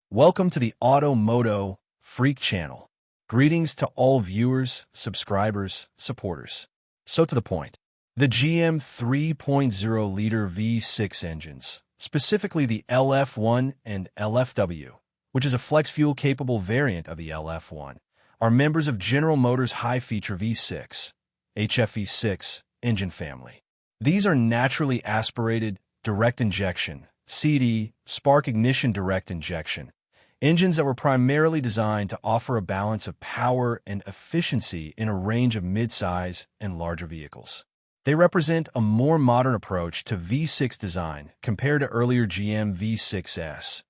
Welcome to the MOTO Freak channel. Greetings to all viewers, subscribers, supporters. So to the point. The GM 3.0-liter V6 engines, specifically the LF1 and LFW, which is a flex-fuel-capable variant of the LF1, are members of General Motors' high-feature V6, HFV6 engine family. These are naturally aspirated, direct injection, CD, spark ignition direct injection, engines that were primarily designed to offer a balance of power and efficiency in a range of midsize and larger vehicles. They represent a more modern approach to V6 design compared to earlier GM V6s,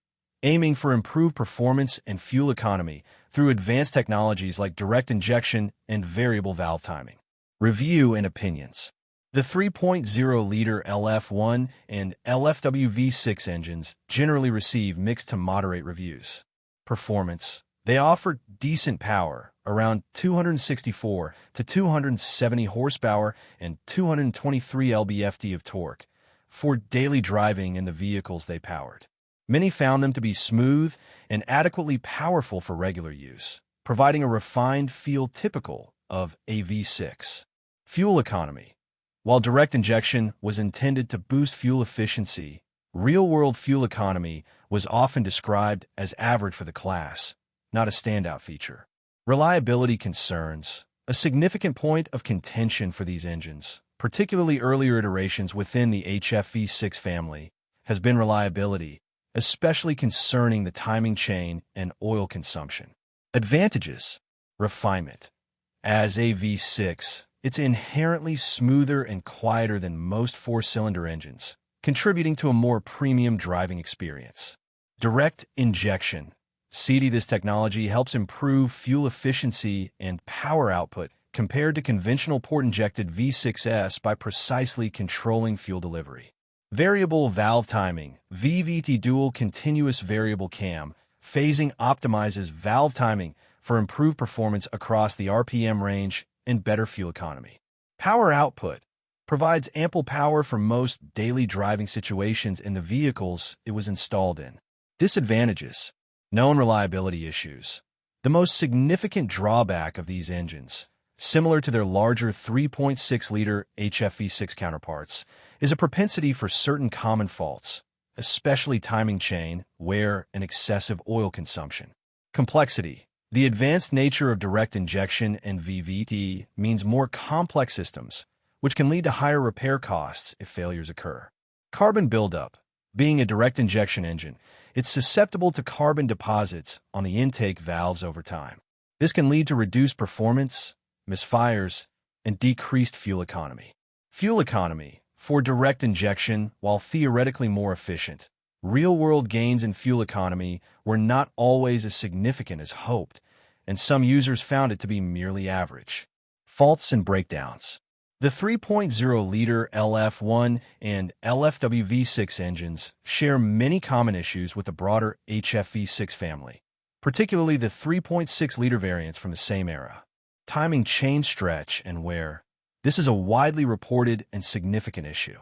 aiming for improved performance and fuel economy through advanced technologies like direct injection and variable valve timing. Review and opinions. The 3.0-liter LF1 and LFW V6 engines generally receive mixed to moderate reviews. Performance. They offer decent power, around 264 to 270 horsepower and 223 lb-ft of torque, for daily driving in the vehicles they powered. Many found them to be smooth and adequately powerful for regular use, providing a refined feel typical of a V6. Fuel economy. While direct injection was intended to boost fuel efficiency, real-world fuel economy was often described as average for the class, not a standout feature. Reliability concerns. A significant point of contention for these engines, particularly earlier iterations within the HFV6 family, has been reliability, especially concerning the timing chain and oil consumption. Advantages. Refinement. As a V6, it's inherently smoother and quieter than most four-cylinder engines, contributing to a more premium driving experience. Direct injection. CD. This technology helps improve fuel efficiency and power output compared to conventional port-injected V6s by precisely controlling fuel delivery. Variable valve timing. VVT dual continuous variable cam phasing optimizes valve timing for improved performance across the RPM range and better fuel economy. Power output provides ample power for most daily driving situations in the vehicles it was installed in. Disadvantages. Known reliability issues. The most significant drawback of these engines, similar to their larger 3.6-liter HFV6 counterparts, is a propensity for certain common faults, especially timing chain, wear, and excessive oil consumption. Complexity. The advanced nature of direct injection and VVT means more complex systems, which can lead to higher repair costs if failures occur. Carbon buildup. Being a direct injection engine, it's susceptible to carbon deposits on the intake valves over time. This can lead to reduced performance, misfires, and decreased fuel economy. Fuel economy. For direct injection, while theoretically more efficient, real-world gains in fuel economy were not always as significant as hoped, and some users found it to be merely average. Faults and breakdowns. The 3.0-liter LF1 and LFW V6 engines share many common issues with the broader HFV6 family, particularly the 3.6-liter variants from the same era. Timing chain stretch and wear. This is a widely reported and significant issue.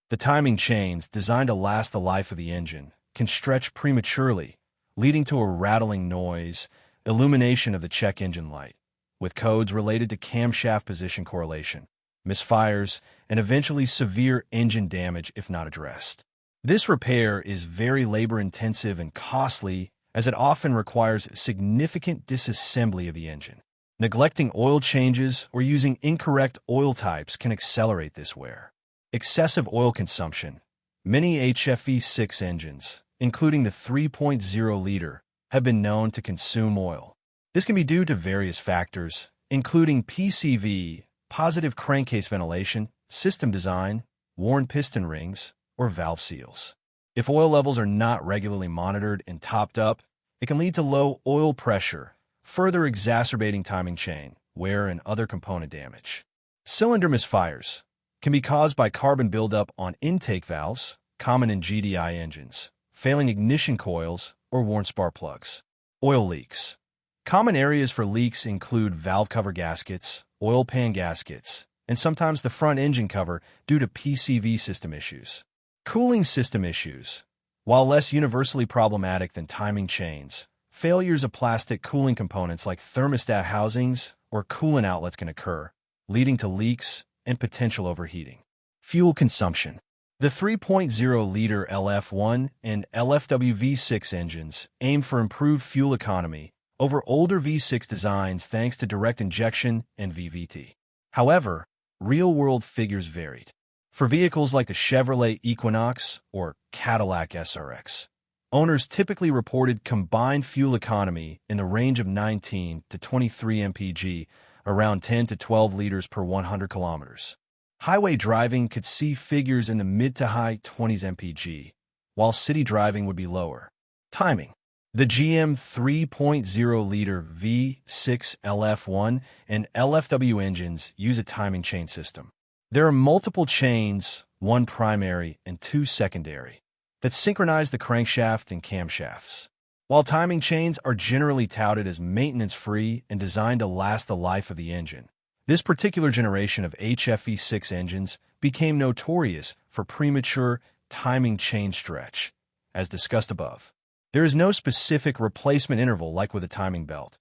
The timing chains, designed to last the life of the engine, can stretch prematurely, leading to a rattling noise, illumination of the check engine light, with codes related to camshaft position correlation, misfires, and eventually severe engine damage if not addressed. This repair is very labor-intensive and costly, as it often requires significant disassembly of the engine. Neglecting oil changes or using incorrect oil types can accelerate this wear. Excessive oil consumption. Many HFV6 engines, including the 3.0-liter, have been known to consume oil. This can be due to various factors, including PCV, positive crankcase ventilation, system design, worn piston rings, or valve seals. If oil levels are not regularly monitored and topped up, it can lead to low oil pressure, further exacerbating timing chain, wear, and other component damage. Cylinder misfires can be caused by carbon buildup on intake valves, common in GDI engines, failing ignition coils, or worn spark plugs. Oil leaks. Common areas for leaks include valve cover gaskets, oil pan gaskets, and sometimes the front engine cover due to PCV system issues. Cooling system issues. While less universally problematic than timing chains, failures of plastic cooling components like thermostat housings or coolant outlets can occur, leading to leaks and potential overheating. Fuel consumption. The 3.0-liter LF1 and LFW V6 engines aim for improved fuel economy over older V6 designs thanks to direct injection and VVT. However, real-world figures varied. For vehicles like the Chevrolet Equinox or Cadillac SRX, owners typically reported combined fuel economy in the range of 19 to 23 mpg, around 10 to 12 liters per 100 kilometers. Highway driving could see figures in the mid to high 20s mpg, while city driving would be lower. Timing. The GM 3.0-liter V6 LF1 and LFW engines use a timing chain system. There are multiple chains, one primary and two secondary, that synchronize the crankshaft and camshafts. While timing chains are generally touted as maintenance-free and designed to last the life of the engine, this particular generation of HFV6 engines became notorious for premature timing chain stretch, as discussed above. There is no specific replacement interval like with a timing belt.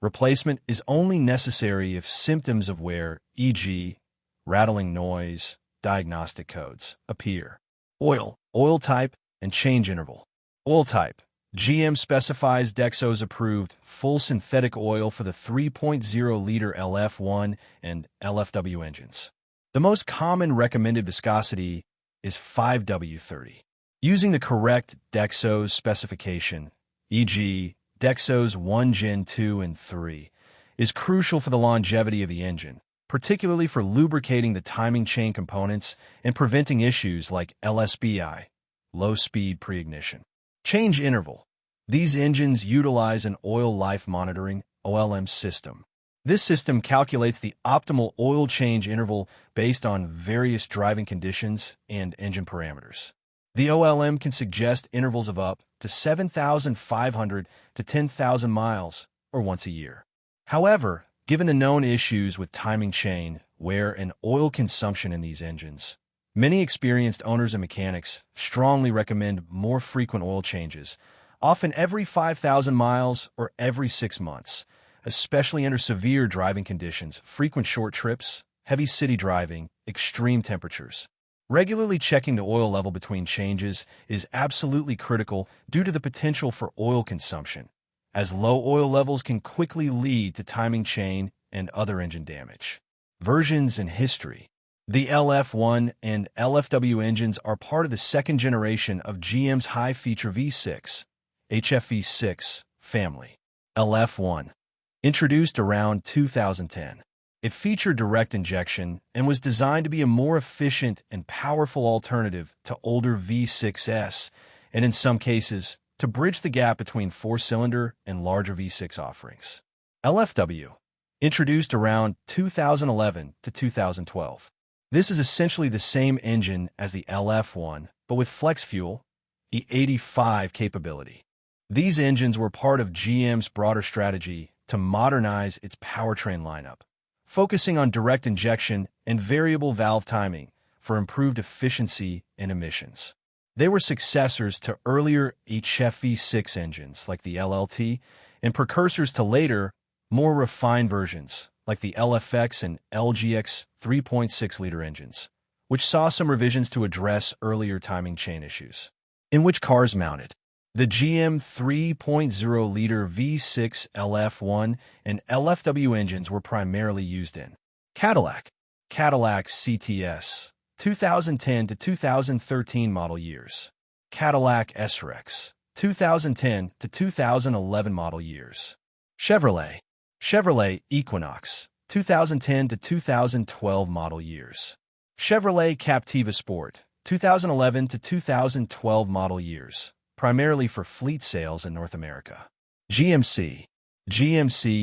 Replacement is only necessary if symptoms of wear, e.g., rattling noise, diagnostic codes, appear. Oil type, and change interval. Oil type. GM specifies Dexo's approved full synthetic oil for the 3.0-liter LF1 and LFW engines. The most common recommended viscosity is 5W30. Using the correct Dexo's specification, e.g., Dexo's 1 Gen 2 and 3, is crucial for the longevity of the engine, particularly for lubricating the timing chain components and preventing issues like LSBI, low-speed pre-ignition. Change interval. These engines utilize an oil life monitoring (OLM) system. This system calculates the optimal oil change interval based on various driving conditions and engine parameters. The OLM can suggest intervals of up to 7,500 to 10,000 miles, or once a year. However, given the known issues with timing chain, wear, and oil consumption in these engines, many experienced owners and mechanics strongly recommend more frequent oil changes, often every 5,000 miles or every 6 months, especially under severe driving conditions, frequent short trips, heavy city driving, extreme temperatures. Regularly checking the oil level between changes is absolutely critical due to the potential for oil consumption, as low oil levels can quickly lead to timing chain and other engine damage. Versions and history. The LF1 and LFW engines are part of the second generation of GM's high-feature V6, HFV6 family. LF1. Introduced around 2010. It featured direct injection and was designed to be a more efficient and powerful alternative to older V6s, and in some cases, to bridge the gap between four-cylinder and larger V6 offerings. LFW. Introduced around 2011 to 2012. This is essentially the same engine as the LF1, but with flex fuel, E85 capability. These engines were part of GM's broader strategy to modernize its powertrain lineup, focusing on direct injection and variable valve timing for improved efficiency and emissions. They were successors to earlier HFV6 engines like the LLT and precursors to later, more refined versions like the LFX and LGX 3.6-liter engines, which saw some revisions to address earlier timing chain issues. In which cars mounted? The GM 3.0-liter V6 LF1 and LFW engines were primarily used in Cadillac CTS, 2010 to 2013 model years. Cadillac SRX, 2010 to 2011 model years. Chevrolet Equinox, 2010 to 2012 model years. Chevrolet Captiva Sport, 2011 to 2012 model years, primarily for fleet sales in North America. GMC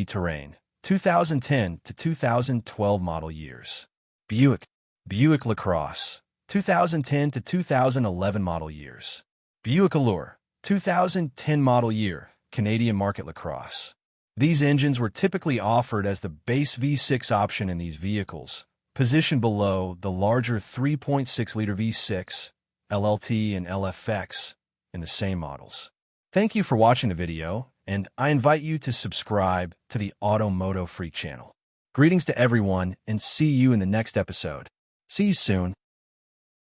Terrain, 2010 to 2012 model years. Buick LaCrosse, 2010 to 2011 model years. Buick Allure, 2010 model year, Canadian market LaCrosse. These engines were typically offered as the base V6 option in these vehicles, positioned below the larger 3.6-liter V6, LLT, and LFX, in the same models. Thank you for watching the video, and I invite you to subscribe to the MOTO Freak channel. Greetings to everyone, and see you in the next episode. See you soon.